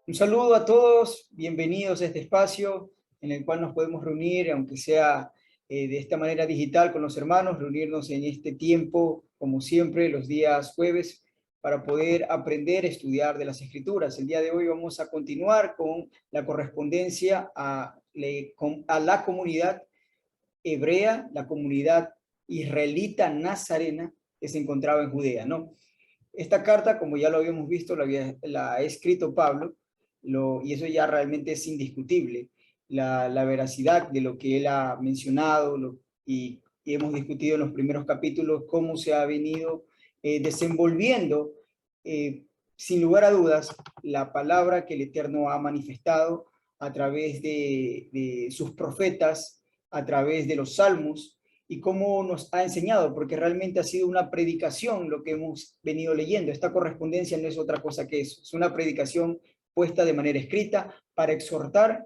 Un saludo a todos, bienvenidos a este espacio en el cual nos podemos reunir, aunque sea de esta manera digital con los hermanos, reunirnos en este tiempo, como siempre, los días jueves, para poder aprender, estudiar de las Escrituras. El día de hoy vamos a continuar con la correspondencia a la comunidad hebrea, la comunidad israelita nazarena que se encontraba en Judea, ¿no? Esta carta, como ya lo habíamos visto, la ha escrito Pablo, y eso ya realmente es indiscutible, la veracidad de lo que él ha mencionado, y hemos discutido en los primeros capítulos cómo se ha venido desenvolviendo, sin lugar a dudas, la palabra que el Eterno ha manifestado a través de sus profetas, a través de los salmos, y cómo nos ha enseñado, porque realmente ha sido una predicación lo que hemos venido leyendo. Esta correspondencia no es otra cosa que eso, es una predicación puesta de manera escrita para exhortar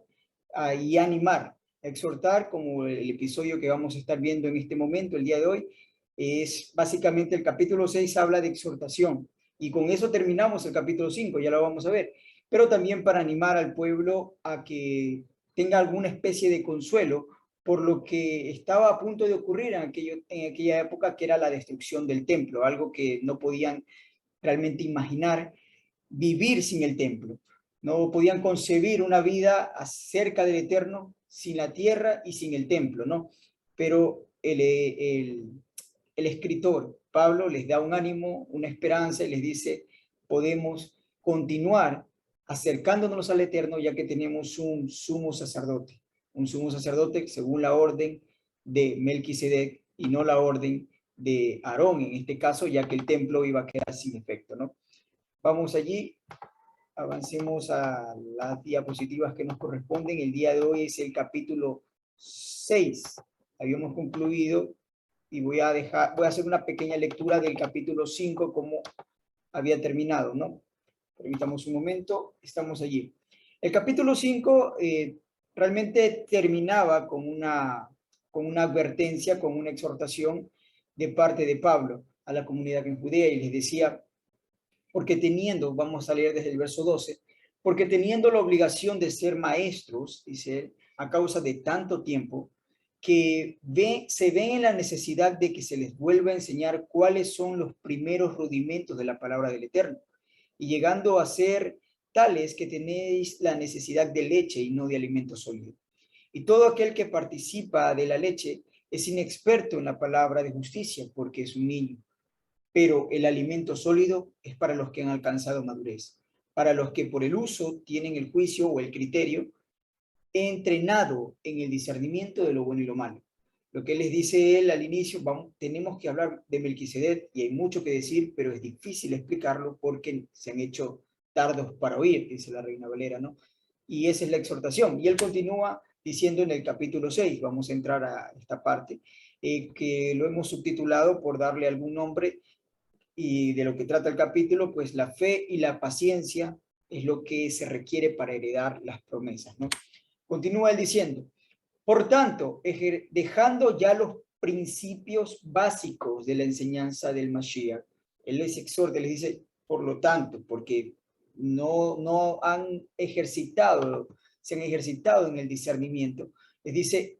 y animar. Exhortar, como el episodio que vamos a estar viendo en este momento, el día de hoy, es básicamente el capítulo 6 habla de exhortación, y con eso terminamos el capítulo 5, ya lo vamos a ver, pero también para animar al pueblo a que tenga alguna especie de consuelo por lo que estaba a punto de ocurrir en aquella época, que era la destrucción del templo, algo que no podían realmente imaginar vivir sin el templo. No podían concebir una vida acerca del Eterno sin la tierra y sin el templo, ¿no? Pero el escritor, Pablo, les da un ánimo, una esperanza y les dice, podemos continuar acercándonos al Eterno ya que tenemos un sumo sacerdote según la orden de Melquisedec y no la orden de Aarón en este caso, ya que el templo iba a quedar sin efecto, ¿no? Vamos allí, avancemos a las diapositivas que nos corresponden. El día de hoy es el capítulo 6. Habíamos concluido y voy a hacer una pequeña lectura del capítulo 5 como había terminado, ¿no? Permitamos un momento, estamos allí. El capítulo 5 realmente terminaba con una advertencia, con una exhortación de parte de Pablo a la comunidad en Judea, y les decía, porque teniendo, vamos a leer desde el verso 12, porque teniendo la obligación de ser maestros, dice él, a causa de tanto tiempo, se ven en la necesidad de que se les vuelva a enseñar cuáles son los primeros rudimentos de la palabra del Eterno, y llegando a ser tales que tenéis la necesidad de leche y no de alimento sólido. Y todo aquel que participa de la leche es inexperto en la palabra de justicia, porque es un niño, pero el alimento sólido es para los que han alcanzado madurez, para los que por el uso tienen el juicio o el criterio entrenado en el discernimiento de lo bueno y lo malo. Lo que les dice él al inicio, tenemos que hablar de Melquisedec y hay mucho que decir, pero es difícil explicarlo porque se han hecho tardos para oír, dice la Reina Valera, ¿no? Y esa es la exhortación. Y él continúa diciendo en el capítulo 6, vamos a entrar a esta parte, que lo hemos subtitulado por darle algún nombre, y de lo que trata el capítulo, pues la fe y la paciencia es lo que se requiere para heredar las promesas, ¿no? Continúa él diciendo, por tanto, dejando ya los principios básicos de la enseñanza del Mashiach, él les exhorta, les dice, por lo tanto, porque no han ejercitado, se han ejercitado en el discernimiento, les dice,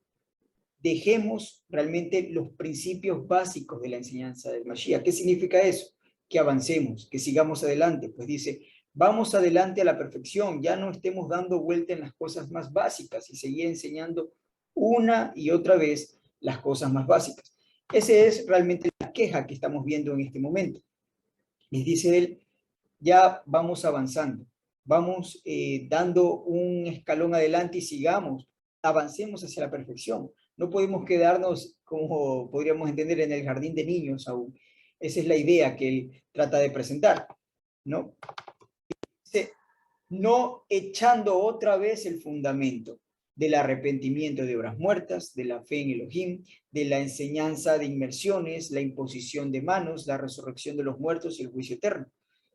dejemos realmente los principios básicos de la enseñanza del Mashiach. ¿Qué significa eso? Que avancemos, que sigamos adelante. Pues dice, vamos adelante a la perfección, ya no estemos dando vuelta en las cosas más básicas y seguir enseñando una y otra vez las cosas más básicas. Esa es realmente la queja que estamos viendo en este momento. Les dice él, ya vamos avanzando, vamos dando un escalón adelante y sigamos, avancemos hacia la perfección. No podemos quedarnos, como podríamos entender, en el jardín de niños aún. Esa es la idea que él trata de presentar, ¿no? Dice, no echando otra vez el fundamento del arrepentimiento de obras muertas, de la fe en Elohim, de la enseñanza de inmersiones, la imposición de manos, la resurrección de los muertos y el juicio eterno.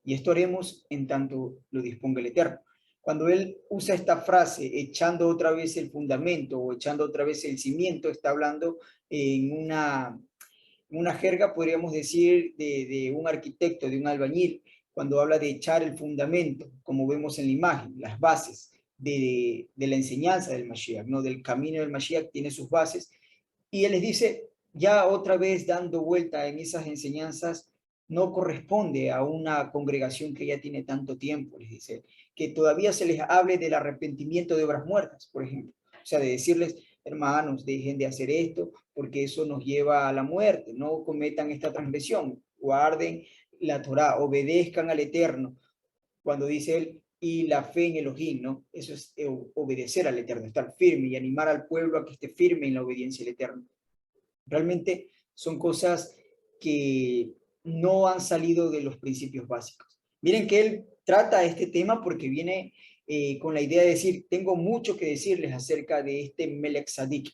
Y esto haremos en tanto lo disponga el Eterno. Cuando él usa esta frase, echando otra vez el fundamento o echando otra vez el cimiento, está hablando en una jerga, podríamos decir, de un arquitecto, de un albañil, cuando habla de echar el fundamento, como vemos en la imagen, las bases de la enseñanza del Mashiach, ¿no? Del camino del Mashiach tiene sus bases, y él les dice, ya otra vez dando vuelta en esas enseñanzas, no corresponde a una congregación que ya tiene tanto tiempo, les dice, que todavía se les hable del arrepentimiento de obras muertas, por ejemplo. O sea, de decirles, hermanos, dejen de hacer esto, porque eso nos lleva a la muerte, no cometan esta transgresión, guarden la Torá, obedezcan al Eterno. Cuando dice él, y la fe en Elohim, ¿no? Eso es obedecer al Eterno, estar firme y animar al pueblo a que esté firme en la obediencia al Eterno. Realmente son cosas que no han salido de los principios básicos. Miren que él trata este tema porque viene con la idea de decir, tengo mucho que decirles acerca de este Melech Tzadik,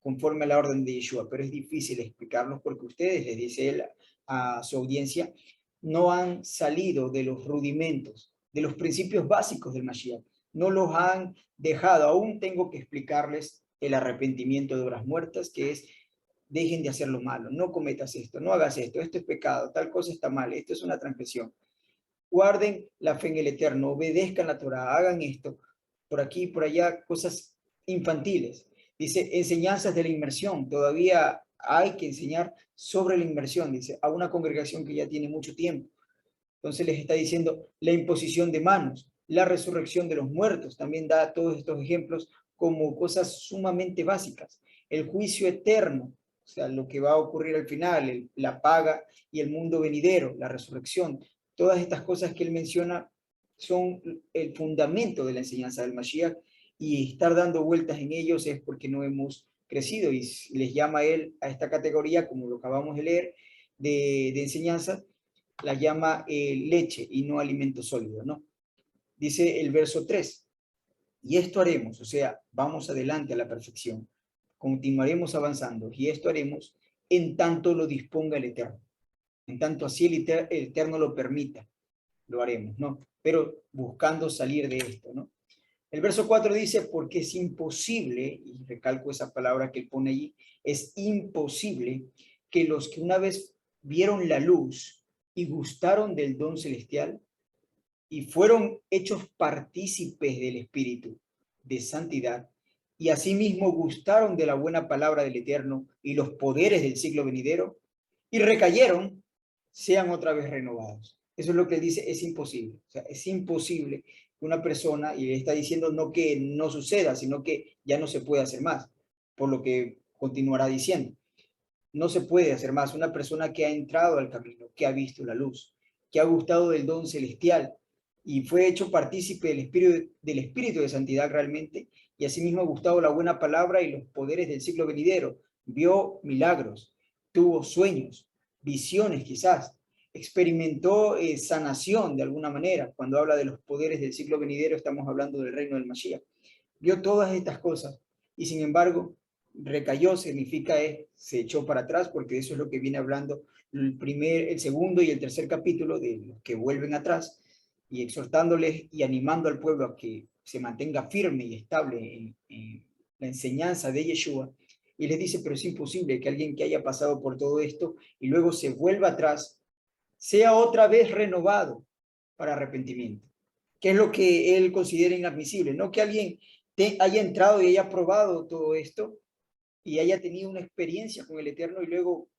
conforme a la orden de Yeshua, pero es difícil explicarlos porque ustedes, les dice él a su audiencia, no han salido de los rudimentos, de los principios básicos del Mashiach, no los han dejado. Aún tengo que explicarles el arrepentimiento de obras muertas, que es dejen de hacer lo malo, no cometas esto, no hagas esto, esto es pecado, tal cosa está mal, esto es una transgresión. Guarden la fe en el Eterno, obedezcan la Torah, hagan esto, por aquí, por allá, cosas infantiles. Dice, enseñanzas de la inmersión, todavía hay que enseñar sobre la inmersión, dice, a una congregación que ya tiene mucho tiempo. Entonces les está diciendo la imposición de manos, la resurrección de los muertos, también da todos estos ejemplos como cosas sumamente básicas. El juicio eterno, o sea, lo que va a ocurrir al final, la paga y el mundo venidero, la resurrección, todas estas cosas que él menciona son el fundamento de la enseñanza del Mashiach, y estar dando vueltas en ellos es porque no hemos crecido, y les llama él a esta categoría, como lo acabamos de leer, de enseñanza, la llama leche y no alimento sólido, ¿no? Dice el verso 3, y esto haremos, o sea, vamos adelante a la perfección, continuaremos avanzando, y esto haremos en tanto lo disponga el Eterno, en tanto así el Eterno lo permita, lo haremos, ¿no? Pero buscando salir de esto, ¿no? El verso 4 dice, porque es imposible, y recalco esa palabra que él pone allí, es imposible que los que una vez vieron la luz y gustaron del don celestial y fueron hechos partícipes del Espíritu de santidad, y asimismo gustaron de la buena palabra del Eterno y los poderes del siglo venidero, y recayeron, sean otra vez renovados. Eso es lo que él dice, es imposible. O sea, es imposible que una persona, y le está diciendo no que no suceda, sino que ya no se puede hacer más, por lo que continuará diciendo. No se puede hacer más. Una persona que ha entrado al camino, que ha visto la luz, que ha gustado del don celestial y fue hecho partícipe del espíritu de santidad realmente, y asimismo ha gustado la buena palabra y los poderes del siglo venidero, vio milagros, tuvo sueños, visiones quizás, experimentó sanación de alguna manera. Cuando habla de los poderes del siglo venidero estamos hablando del reino del Mashiach. Vio todas estas cosas y sin embargo recayó, significa se echó para atrás, porque eso es lo que viene hablando el segundo y el tercer capítulo, de los que vuelven atrás, y exhortándoles y animando al pueblo a que se mantenga firme y estable en la enseñanza de Yeshua. Y les dice, pero es imposible que alguien que haya pasado por todo esto y luego se vuelva atrás, sea otra vez renovado para arrepentimiento, que es lo que él considera inadmisible. No que alguien haya entrado y haya probado todo esto y haya tenido una experiencia con el Eterno y luego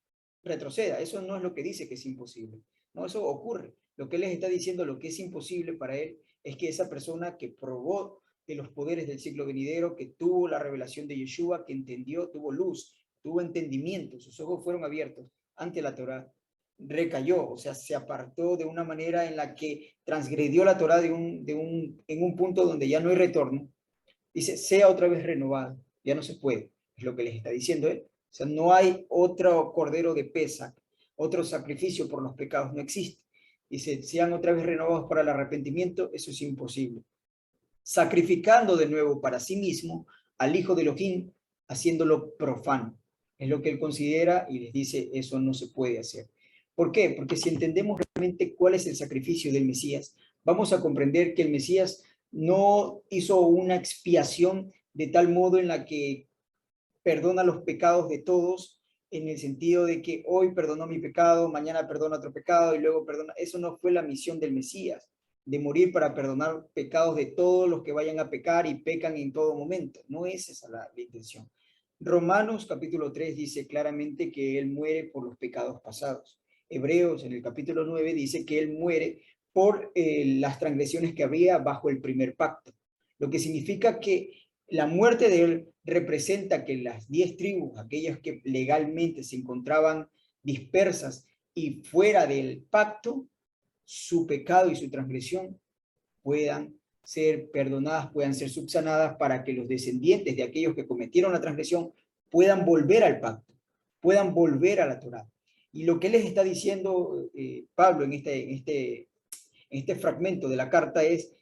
retroceda. Eso no es lo que dice que es imposible. No, eso ocurre. Lo que él les está diciendo, lo que es imposible para él, es que esa persona que probó de los poderes del siglo venidero, que tuvo la revelación de Yeshua, que entendió, tuvo luz, tuvo entendimiento, sus ojos fueron abiertos ante la Torá, recayó, o sea, se apartó de una manera en la que transgredió la Torá en un punto donde ya no hay retorno. Dice, sea otra vez renovado, ya no se puede, es lo que les está diciendo él. O sea, no hay otro cordero de pesa, otro sacrificio por los pecados, no existe. Dice, sean otra vez renovados para el arrepentimiento, eso es imposible. Sacrificando de nuevo para sí mismo al Hijo de Elohim, haciéndolo profano. Es lo que él considera y les dice, eso no se puede hacer. ¿Por qué? Porque si entendemos realmente cuál es el sacrificio del Mesías, vamos a comprender que el Mesías no hizo una expiación de tal modo en la que perdona los pecados de todos en el sentido de que hoy perdonó mi pecado, mañana perdona otro pecado y luego perdona. Eso no fue la misión del Mesías, de morir para perdonar pecados de todos los que vayan a pecar y pecan en todo momento. No es esa la intención. Romanos capítulo 3 dice claramente que Él muere por los pecados pasados. Hebreos en el capítulo 9 dice que Él muere por las transgresiones que había bajo el primer pacto. Lo que significa que la muerte de Él representa que las 10 tribus, aquellas que legalmente se encontraban dispersas y fuera del pacto, su pecado y su transgresión puedan ser perdonadas, puedan ser subsanadas para que los descendientes de aquellos que cometieron la transgresión puedan volver al pacto, puedan volver a la Torá. Y lo que les está diciendo Pablo en este fragmento de la carta es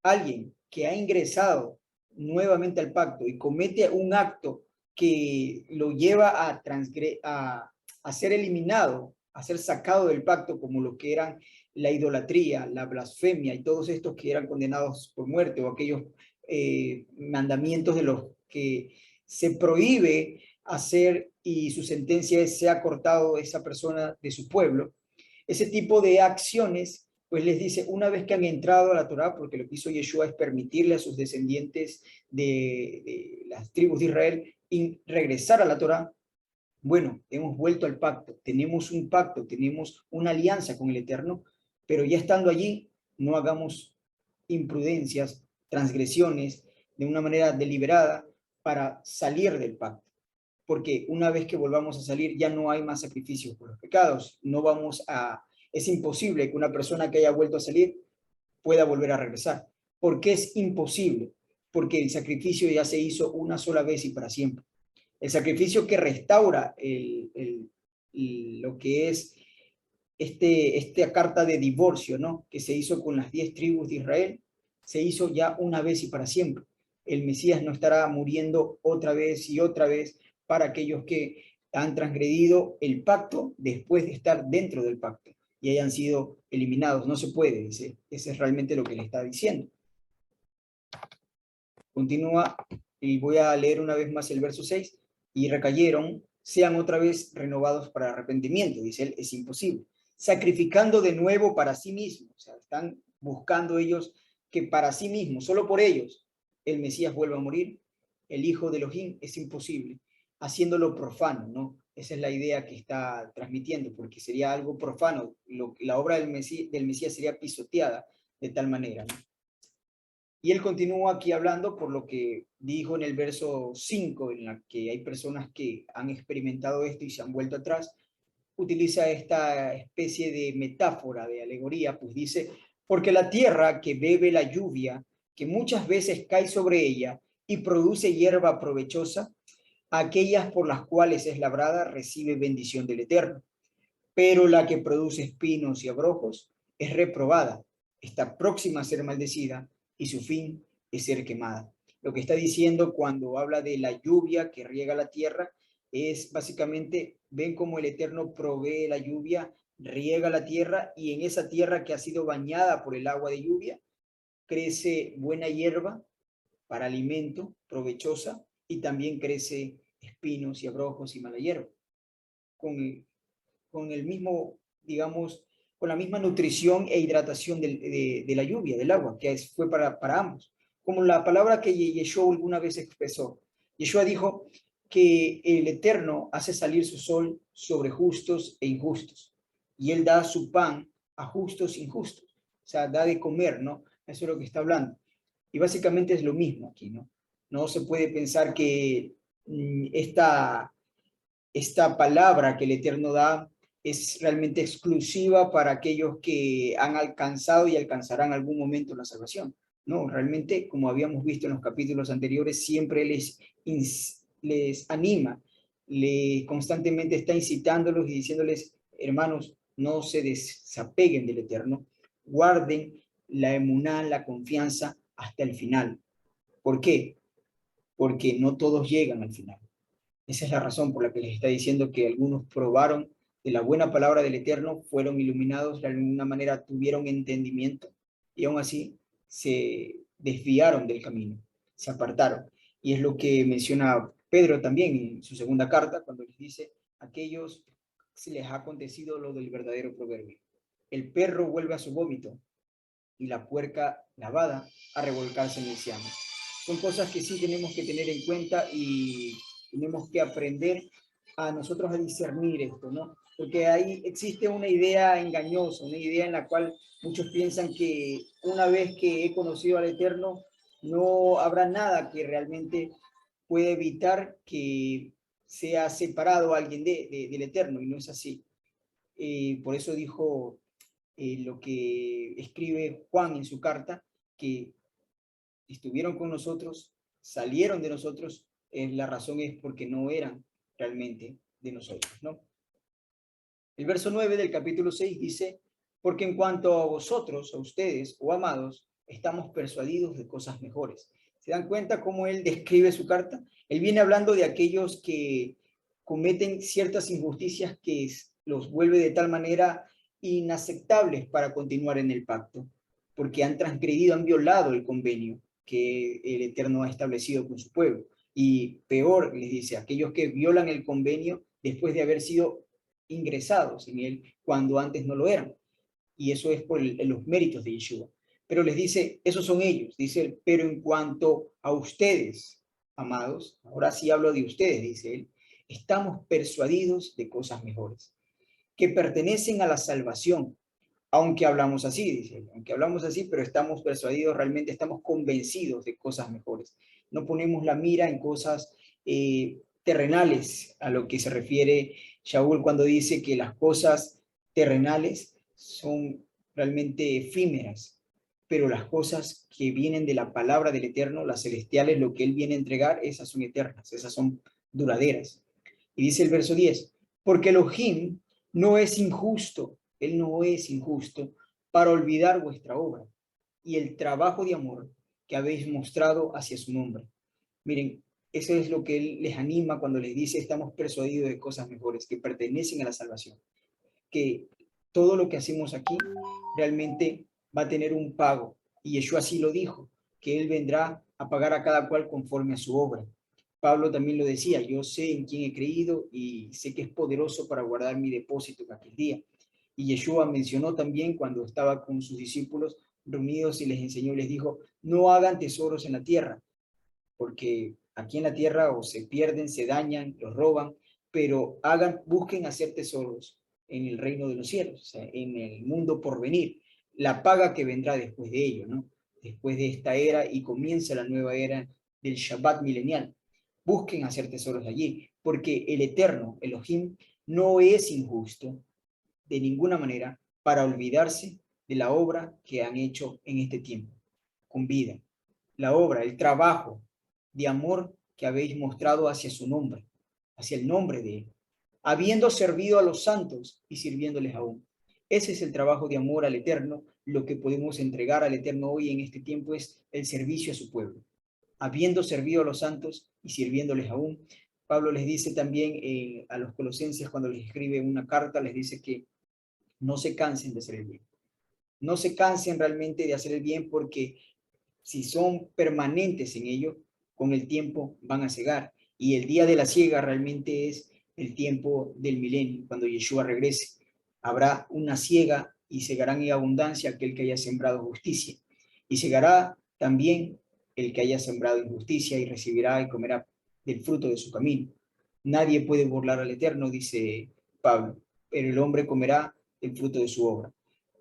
alguien que ha ingresado nuevamente al pacto y comete un acto que lo lleva a ser eliminado, a ser sacado del pacto, como lo que eran la idolatría, la blasfemia y todos estos que eran condenados por muerte, o aquellos mandamientos de los que se prohíbe hacer y su sentencia es sea cortado esa persona de su pueblo. Ese tipo de acciones, pues les dice, una vez que han entrado a la Torá, porque lo que hizo Yeshua es permitirle a sus descendientes de las tribus de Israel regresar a la Torá. Bueno, hemos vuelto al pacto, tenemos un pacto, tenemos una alianza con el Eterno, pero ya estando allí, no hagamos imprudencias, transgresiones de una manera deliberada para salir del pacto. Porque una vez que volvamos a salir, ya no hay más sacrificios por los pecados. No vamos a, es imposible que una persona que haya vuelto a salir pueda volver a regresar. ¿Por qué es imposible? Porque el sacrificio ya se hizo una sola vez y para siempre. El sacrificio que restaura lo que es esta carta de divorcio, ¿no? Que se hizo con las 10 tribus de Israel, se hizo ya una vez y para siempre. El Mesías no estará muriendo otra vez y otra vez para aquellos que han transgredido el pacto después de estar dentro del pacto y hayan sido eliminados. No se puede, dice. Ese es realmente lo que le está diciendo. Continúa y voy a leer una vez más el verso 6. Y recayeron, sean otra vez renovados para arrepentimiento, dice él, es imposible. Sacrificando de nuevo para sí mismos, o sea, están buscando ellos que para sí mismos, solo por ellos, el Mesías vuelva a morir, el Hijo de Elohim, es imposible, haciéndolo profano, ¿no? Esa es la idea que está transmitiendo, porque sería algo profano, la obra del Mesías sería pisoteada de tal manera, ¿no? Y él continúa aquí hablando por lo que dijo en el verso 5, en la que hay personas que han experimentado esto y se han vuelto atrás. Utiliza esta especie de metáfora, de alegoría, pues dice, porque la tierra que bebe la lluvia, que muchas veces cae sobre ella y produce hierba provechosa, aquellas por las cuales es labrada recibe bendición del Eterno. Pero la que produce espinos y abrojos es reprobada, está próxima a ser maldecida y su fin es ser quemada. Lo que está diciendo cuando habla de la lluvia que riega la tierra es básicamente, ven cómo el Eterno provee la lluvia, riega la tierra y en esa tierra que ha sido bañada por el agua de lluvia crece buena hierba para alimento, provechosa, y también crece espinos y abrojos y mala hierba. Con con el mismo, digamos, con la misma nutrición e hidratación de la lluvia, del agua, que fue para ambos. Como la palabra que Yeshua alguna vez expresó. Yeshua dijo que el Eterno hace salir su sol sobre justos e injustos, y Él da su pan a justos e injustos. O sea, da de comer, ¿no? Eso es lo que está hablando. Y básicamente es lo mismo aquí, ¿no? No se puede pensar que esta palabra que el Eterno da es realmente exclusiva para aquellos que han alcanzado y alcanzarán algún momento la salvación. No, realmente, como habíamos visto en los capítulos anteriores, siempre les anima, constantemente está incitándolos y diciéndoles, hermanos, no se desapeguen del Eterno, guarden la emuná, la confianza hasta el final. ¿Por qué? Porque no todos llegan al final. Esa es la razón por la que les está diciendo que algunos probaron de la buena palabra del Eterno, fueron iluminados, de alguna manera tuvieron entendimiento y aún así se desviaron del camino, se apartaron. Y es lo que menciona Pedro también en su segunda carta, cuando les dice, aquellos se les ha acontecido lo del verdadero proverbio. El perro vuelve a su vómito y la puerca lavada a revolcarse en el ciano. Son cosas que sí tenemos que tener en cuenta y tenemos que aprender a nosotros a discernir esto, ¿no? Porque ahí existe una idea engañosa, una idea en la cual muchos piensan que una vez que he conocido al Eterno, no habrá nada que realmente pueda evitar que sea separado a alguien del Eterno, y no es así. Por eso dijo lo que escribe Juan en su carta, que estuvieron con nosotros, salieron de nosotros, la razón es porque no eran realmente de nosotros, ¿no? El verso 9 del capítulo 6 dice, porque en cuanto a vosotros, a ustedes, o amados, estamos persuadidos de cosas mejores. ¿Se dan cuenta cómo él describe su carta? Él viene hablando de aquellos que cometen ciertas injusticias que los vuelve de tal manera inaceptables para continuar en el pacto, porque han transgredido, han violado el convenio que el Eterno ha establecido con su pueblo. Y peor, les dice, aquellos que violan el convenio después de haber sido ingresados en él cuando antes no lo eran. Y eso es por los méritos de Yeshua. Pero les dice, esos son ellos, dice él, pero en cuanto a ustedes, amados, ahora sí hablo de ustedes, dice él, estamos persuadidos de cosas mejores, que pertenecen a la salvación, aunque hablamos así, dice él, aunque hablamos así, pero estamos persuadidos, realmente estamos convencidos de cosas mejores. No ponemos la mira en cosas terrenales, a lo que se refiere Shaul cuando dice que las cosas terrenales son realmente efímeras, pero las cosas que vienen de la palabra del Eterno, las celestiales, lo que Él viene a entregar, esas son eternas, esas son duraderas. Y dice el verso 10, porque Elohim no es injusto, Él no es injusto para olvidar vuestra obra y el trabajo de amor que habéis mostrado hacia su nombre. Miren, eso es lo que Él les anima cuando les dice, estamos persuadidos de cosas mejores, que pertenecen a la salvación, que todo lo que hacemos aquí realmente va a tener un pago. Y Yeshua así lo dijo, que Él vendrá a pagar a cada cual conforme a su obra. Pablo también lo decía, yo sé en quién he creído y sé que es poderoso para guardar mi depósito en aquel día. Y Yeshua mencionó también cuando estaba con sus discípulos reunidos y les enseñó, les dijo, no hagan tesoros en la tierra, porque aquí en la tierra o se pierden, se dañan, los roban, pero busquen hacer tesoros en el reino de los cielos, o sea, en el mundo por venir, la paga que vendrá después de ello, ¿no? Después de esta era y comienza la nueva era del Shabbat milenial. Busquen hacer tesoros allí, porque el Eterno, Elohim, no es injusto de ninguna manera para olvidarse de la obra que han hecho en este tiempo, con vida. La obra, el trabajo de amor que habéis mostrado hacia su nombre, hacia el nombre de Él, habiendo servido a los santos y sirviéndoles aún. Ese es el trabajo de amor al Eterno. Lo que podemos entregar al Eterno hoy en este tiempo es el servicio a su pueblo. Habiendo servido a los santos y sirviéndoles aún, Pablo les dice también a los colosenses cuando les escribe una carta, les dice que no se cansen de hacer el bien. No se cansen realmente de hacer el bien porque si son permanentes en ello, con el tiempo van a cegar. Y el día de la siega realmente es el tiempo del milenio, cuando Yeshua regrese. Habrá una siega y cegarán en abundancia aquel que haya sembrado justicia. Y cegará también el que haya sembrado injusticia y recibirá y comerá del fruto de su camino. Nadie puede burlar al Eterno, dice Pablo, pero el hombre comerá el fruto de su obra.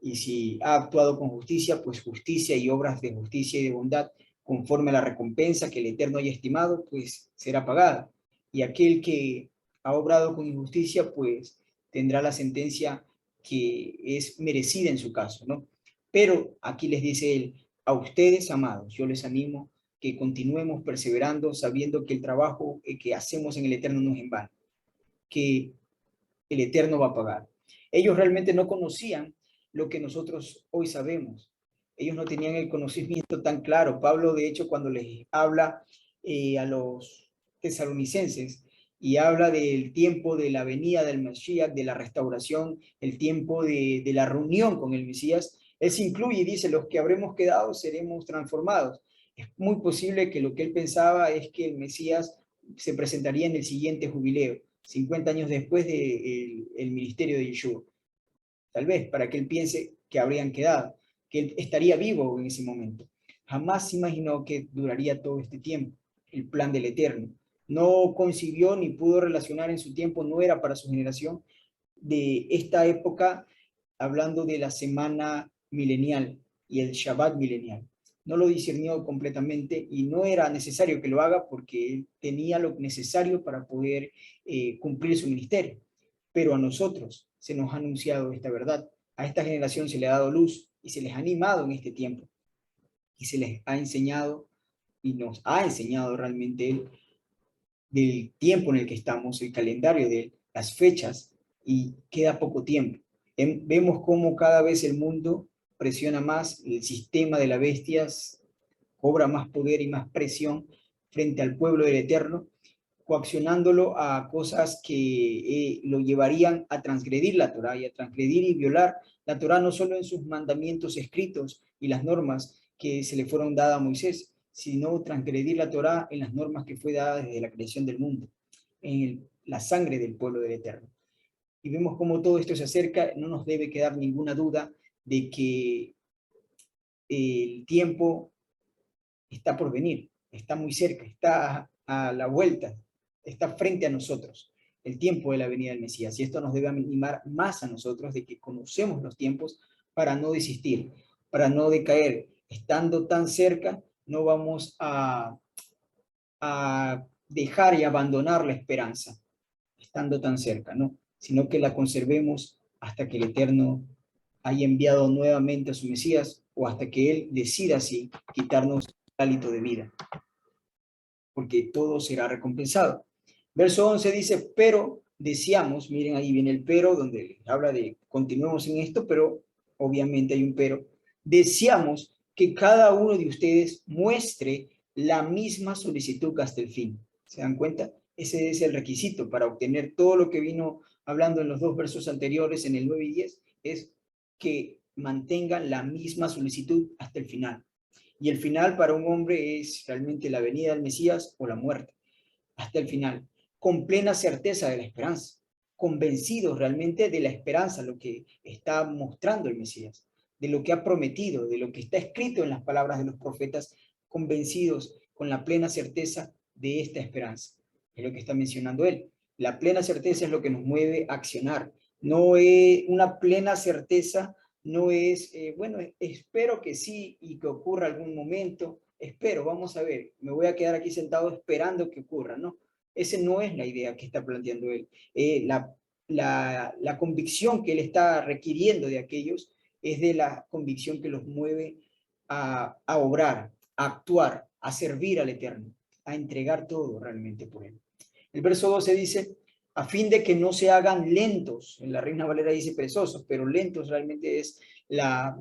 Y si ha actuado con justicia, pues justicia y obras de justicia y de bondad, conforme a la recompensa que el Eterno haya estimado, pues será pagada. Y aquel que ha obrado con injusticia, pues tendrá la sentencia que es merecida en su caso, ¿no? Pero aquí les dice él, a ustedes, amados, yo les animo que continuemos perseverando, sabiendo que el trabajo que hacemos en el Eterno no es en vano, que el Eterno va a pagar. Ellos realmente no conocían lo que nosotros hoy sabemos. Ellos no tenían el conocimiento tan claro. Pablo, de hecho, cuando les habla a los tesalonicenses y habla del tiempo de la venida del Mesías, de la restauración, el tiempo de la reunión con el Mesías, él se incluye y dice, los que habremos quedado seremos transformados. Es muy posible que lo que él pensaba es que el Mesías se presentaría en el siguiente jubileo, 50 años después del ministerio de Yeshua. Tal vez para que él piense que habrían quedado, que él estaría vivo en ese momento. Jamás se imaginó que duraría todo este tiempo, el plan del Eterno. No concibió ni pudo relacionar en su tiempo, no era para su generación, de esta época, hablando de la semana milenial y el Shabbat milenial. No lo discernió completamente y no era necesario que lo haga porque él tenía lo necesario para poder cumplir su ministerio. Pero a nosotros se nos ha anunciado esta verdad. A esta generación se le ha dado luz y se les ha animado en este tiempo. Y se les ha enseñado y nos ha enseñado realmente él del tiempo en el que estamos, el calendario de él, las fechas, y queda poco tiempo. Vemos cómo cada vez el mundo presiona más, el sistema de las bestias cobra más poder y más presión frente al pueblo del Eterno, coaccionándolo a cosas que lo llevarían a transgredir la Torá y a transgredir y violar la Torá no solo en sus mandamientos escritos y las normas que se le fueron dadas a Moisés, sino transgredir la Torá en las normas que fue dada desde la creación del mundo, en la sangre del pueblo del Eterno. Y vemos cómo todo esto se acerca, no nos debe quedar ninguna duda de que el tiempo está por venir, está muy cerca, está a la vuelta, está frente a nosotros, el tiempo de la venida del Mesías. Y esto nos debe animar más a nosotros de que conocemos los tiempos para no desistir, para no decaer. Estando tan cerca, no vamos a dejar y abandonar la esperanza, estando tan cerca, ¿no? Sino que la conservemos hasta que el Eterno haya enviado nuevamente a su Mesías o hasta que Él decida así quitarnos el hálito de vida, porque todo será recompensado. Verso 11 dice, pero deseamos, miren ahí viene el pero, donde habla de continuemos en esto, pero obviamente hay un pero, deseamos que cada uno de ustedes muestre la misma solicitud hasta el fin. ¿Se dan cuenta? Ese es el requisito para obtener todo lo que vino hablando en los dos versos anteriores, en el 9 y 10, es que mantengan la misma solicitud hasta el final. Y el final para un hombre es realmente la venida del Mesías o la muerte, hasta el final, con plena certeza de la esperanza, convencidos realmente de la esperanza, lo que está mostrando el Mesías, de lo que ha prometido, de lo que está escrito en las palabras de los profetas, convencidos con la plena certeza de esta esperanza. Es lo que está mencionando él. La plena certeza es lo que nos mueve a accionar. No es una plena certeza, no es, bueno, espero que sí y que ocurra algún momento, espero, vamos a ver, me voy a quedar aquí sentado esperando que ocurra, ¿no? Esa no es la idea que está planteando él. La convicción que él está requiriendo de aquellos es de la convicción que los mueve a obrar, a actuar, a servir al Eterno, a entregar todo realmente por él. El verso 12 dice, a fin de que no se hagan lentos, en la Reina Valera dice perezosos, pero lentos realmente es la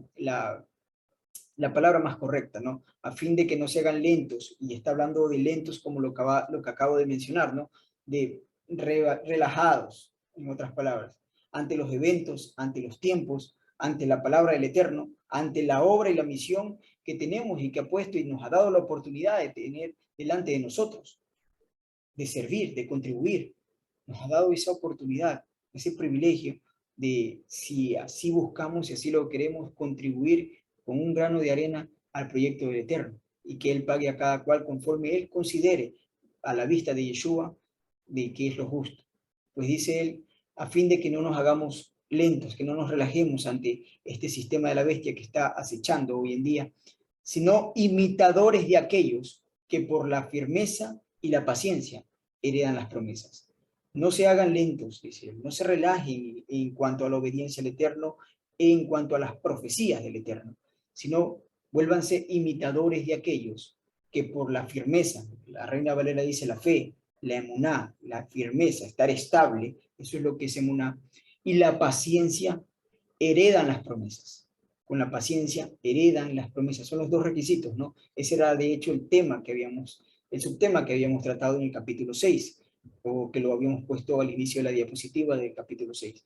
palabra más correcta, ¿no? A fin de que no se hagan lentos, y está hablando de lentos como lo que acabo de mencionar, ¿no? De relajados, en otras palabras, ante los eventos, ante los tiempos, ante la palabra del Eterno, ante la obra y la misión que tenemos y que ha puesto y nos ha dado la oportunidad de tener delante de nosotros, de servir, de contribuir. Nos ha dado esa oportunidad, ese privilegio de, si así buscamos, si así lo queremos, contribuir con un grano de arena al proyecto del Eterno y que Él pague a cada cual conforme Él considere a la vista de Yeshua de qué es lo justo. Pues dice Él, a fin de que no nos hagamos lentos, que no nos relajemos ante este sistema de la bestia que está acechando hoy en día, sino imitadores de aquellos que por la firmeza y la paciencia heredan las promesas. No se hagan lentos, dice él, no se relajen en cuanto a la obediencia al Eterno, en cuanto a las profecías del Eterno, sino vuélvanse imitadores de aquellos que por la firmeza, la Reina Valera dice la fe, la emuná, la firmeza, estar estable, eso es lo que es emuná, y la paciencia heredan las promesas. Con la paciencia heredan las promesas. Son los dos requisitos, ¿no? Ese era de hecho el subtema que habíamos tratado en el capítulo 6, o que lo habíamos puesto al inicio de la diapositiva del capítulo 6.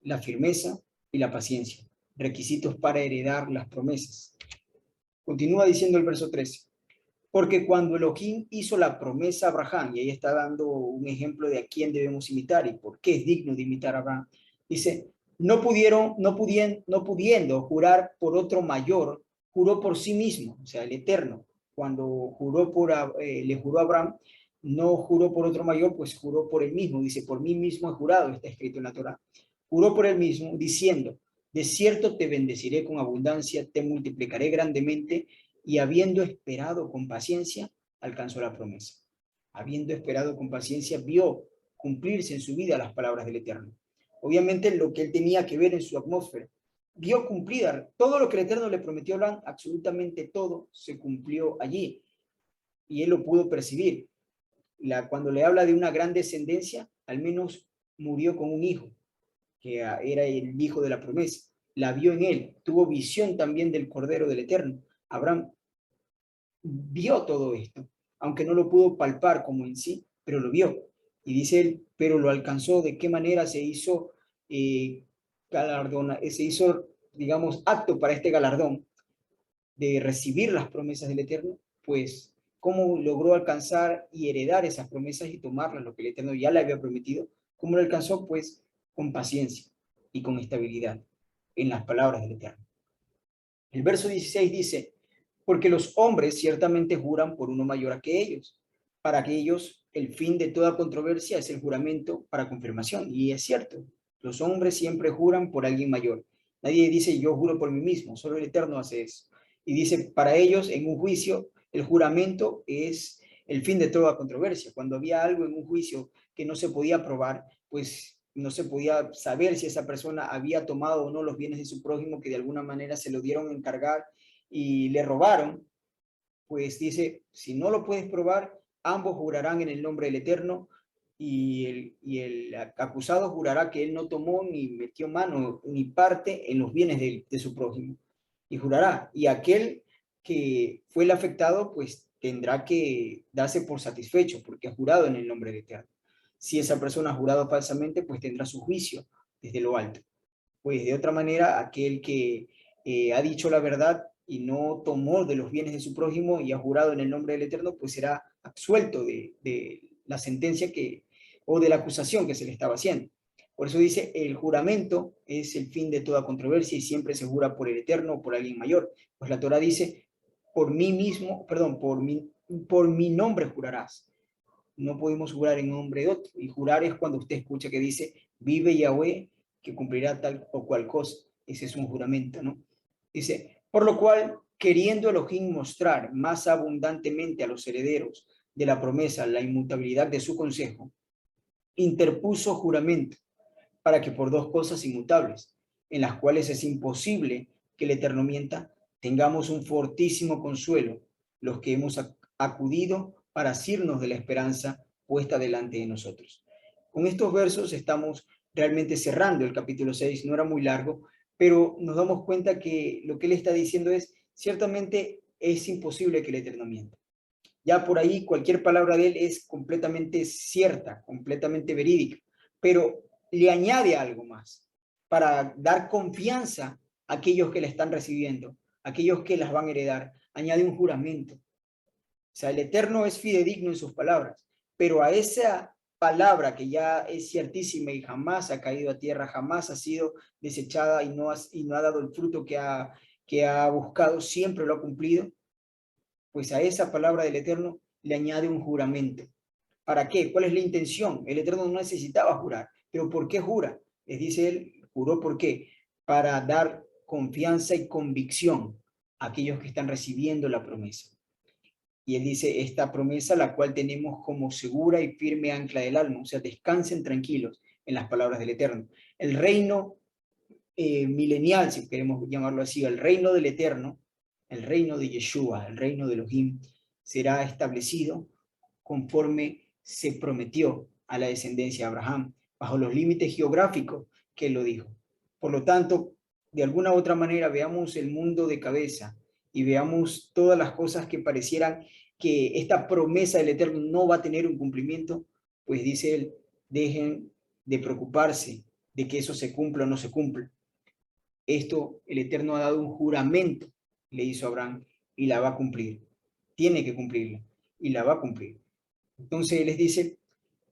La firmeza y la paciencia, requisitos para heredar las promesas. Continúa diciendo el verso 13. Porque cuando Elohim hizo la promesa a Abraham, y ahí está dando un ejemplo de a quién debemos imitar y por qué es digno de imitar a Abraham, dice, no pudiendo jurar por otro mayor, juró por sí mismo, o sea, el Eterno. Cuando le juró a Abraham, no juró por otro mayor, pues juró por él mismo. Dice, por mí mismo he jurado, está escrito en la Torá. Juró por él mismo, diciendo, de cierto te bendeciré con abundancia, te multiplicaré grandemente, y habiendo esperado con paciencia, alcanzó la promesa. Habiendo esperado con paciencia, vio cumplirse en su vida las palabras del Eterno. Obviamente lo que él tenía que ver en su atmósfera, vio cumplida todo lo que el Eterno le prometió a Abraham, absolutamente todo se cumplió allí, y él lo pudo percibir. Cuando le habla de una gran descendencia, al menos murió con un hijo, que era el hijo de la promesa. La vio en él, tuvo visión también del Cordero del Eterno. Abraham vio todo esto, aunque no lo pudo palpar como en sí, pero lo vio. Y dice él, pero lo alcanzó. ¿De qué manera se hizo se hizo, digamos, apto para este galardón de recibir las promesas del Eterno? Pues, ¿cómo logró alcanzar y heredar esas promesas y tomarlas, lo que el Eterno ya le había prometido? ¿Cómo lo alcanzó? Pues, con paciencia y con estabilidad en las palabras del Eterno. El verso 16 dice, porque los hombres ciertamente juran por uno mayor que ellos. Para que ellos el fin de toda controversia es el juramento para confirmación. Y es cierto, los hombres siempre juran por alguien mayor. Nadie dice yo juro por mí mismo, solo el Eterno hace eso. Y dice, para ellos en un juicio el juramento es el fin de toda controversia. Cuando había algo en un juicio que no se podía probar, pues no se podía saber si esa persona había tomado o no los bienes de su prójimo, que de alguna manera se lo dieron a encargar y le robaron, pues dice, si no lo puedes probar, ambos jurarán en el nombre del Eterno, y el acusado jurará que él no tomó ni metió mano ni parte en los bienes de su prójimo. Y jurará, y aquel que fue el afectado, pues tendrá que darse por satisfecho, porque ha jurado en el nombre del Eterno. Si esa persona ha jurado falsamente, pues tendrá su juicio desde lo alto. Pues de otra manera, aquel que ha dicho la verdad y no tomó de los bienes de su prójimo y ha jurado en el nombre del Eterno, pues será absuelto de la sentencia o de la acusación que se le estaba haciendo. Por eso dice, el juramento es el fin de toda controversia y siempre se jura por el Eterno o por alguien mayor. Pues la Torah dice, por mí mismo, perdón, por mi nombre jurarás. No podemos jurar en nombre de otro. Y jurar es cuando usted escucha que dice, vive Yahweh, que cumplirá tal o cual cosa. Ese es un juramento, ¿no? Dice, por lo cual, queriendo Elohim mostrar más abundantemente a los herederos de la promesa la inmutabilidad de su consejo, interpuso juramento para que por dos cosas inmutables, en las cuales es imposible que el Eterno mienta, tengamos un fortísimo consuelo, los que hemos acudido para asirnos de la esperanza puesta delante de nosotros. Con estos versos estamos realmente cerrando el capítulo 6, no era muy largo, pero nos damos cuenta que lo que él está diciendo es, ciertamente es imposible que el Eterno mienta. Ya por ahí cualquier palabra de él es completamente cierta, completamente verídica, pero le añade algo más para dar confianza a aquellos que la están recibiendo, a aquellos que las van a heredar. Añade un juramento. O sea, el Eterno es fidedigno en sus palabras, pero a esa palabra que ya es ciertísima y jamás ha caído a tierra, jamás ha sido desechada y no ha dado el fruto que ha buscado, siempre lo ha cumplido, pues a esa palabra del Eterno le añade un juramento. ¿Para qué? ¿Cuál es la intención? El Eterno no necesitaba jurar, pero ¿por qué jura? Les dice él, juró ¿por qué? Para dar confianza y convicción a aquellos que están recibiendo la promesa. Y él dice, esta promesa la cual tenemos como segura y firme ancla del alma, o sea, descansen tranquilos en las palabras del Eterno. El reino milenial, si queremos llamarlo así, el reino del Eterno, el reino de Yeshua, el reino de Elohim, será establecido conforme se prometió a la descendencia de Abraham, bajo los límites geográficos que él lo dijo. Por lo tanto, de alguna u otra manera, veamos el mundo de cabeza y veamos todas las cosas que parecieran que esta promesa del Eterno no va a tener un cumplimiento, pues dice él, dejen de preocuparse de que eso se cumpla o no se cumpla. Esto el Eterno ha dado un juramento, le hizo a Abraham, y la va a cumplir. tiene que cumplirla y la va a cumplir. Entonces les dice,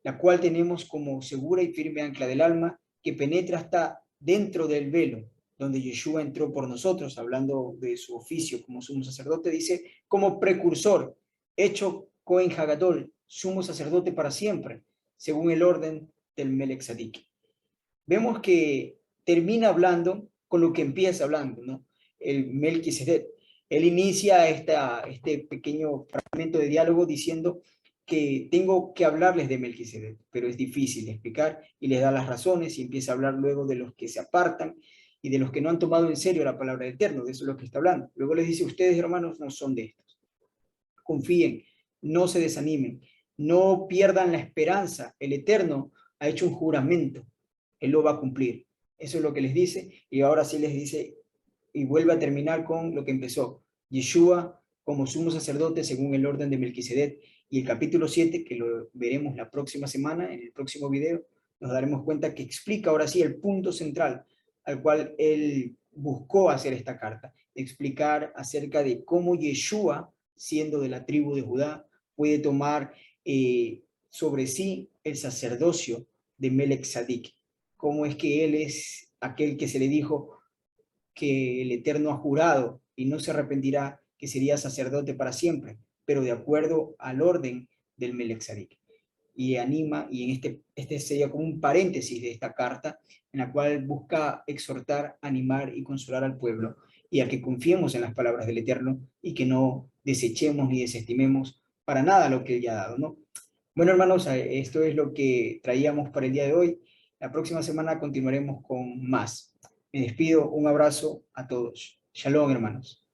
la cual tenemos como segura y firme ancla del alma, que penetra hasta dentro del velo, donde Yeshua entró por nosotros, hablando de su oficio como sumo sacerdote, dice, como precursor, hecho Cohen Hagadol, sumo sacerdote para siempre, según el orden del Melech Tzedek. Vemos que termina hablando con lo que empieza hablando, ¿no? El Melquisedec. Él inicia este pequeño fragmento de diálogo diciendo que tengo que hablarles de Melquisedec, pero es difícil de explicar y les da las razones y empieza a hablar luego de los que se apartan y de los que no han tomado en serio la palabra del Eterno, de eso es lo que está hablando. Luego les dice, ustedes hermanos no son de estos. Confíen, no se desanimen, no pierdan la esperanza. El Eterno ha hecho un juramento, Él lo va a cumplir. Eso es lo que les dice y ahora sí les dice y vuelve a terminar con lo que empezó. Yeshua como sumo sacerdote según el orden de Melquisedec. Y el capítulo 7, que lo veremos la próxima semana, en el próximo video, nos daremos cuenta que explica ahora sí el punto central al cual él buscó hacer esta carta, explicar acerca de cómo Yeshua, siendo de la tribu de Judá, puede tomar sobre sí el sacerdocio de Melech Tzedek. Cómo es que él es aquel que se le dijo que el Eterno ha jurado y no se arrepentirá, que sería sacerdote para siempre, pero de acuerdo al orden del Melech Tzedek. Y anima, y en este sería como un paréntesis de esta carta, en la cual busca exhortar, animar y consolar al pueblo, y a que confiemos en las palabras del Eterno y que no desechemos ni desestimemos para nada lo que Él ya ha dado, ¿no? Bueno, hermanos, esto es lo que traíamos para el día de hoy. La próxima semana continuaremos con más. Me despido, un abrazo a todos. Shalom, hermanos.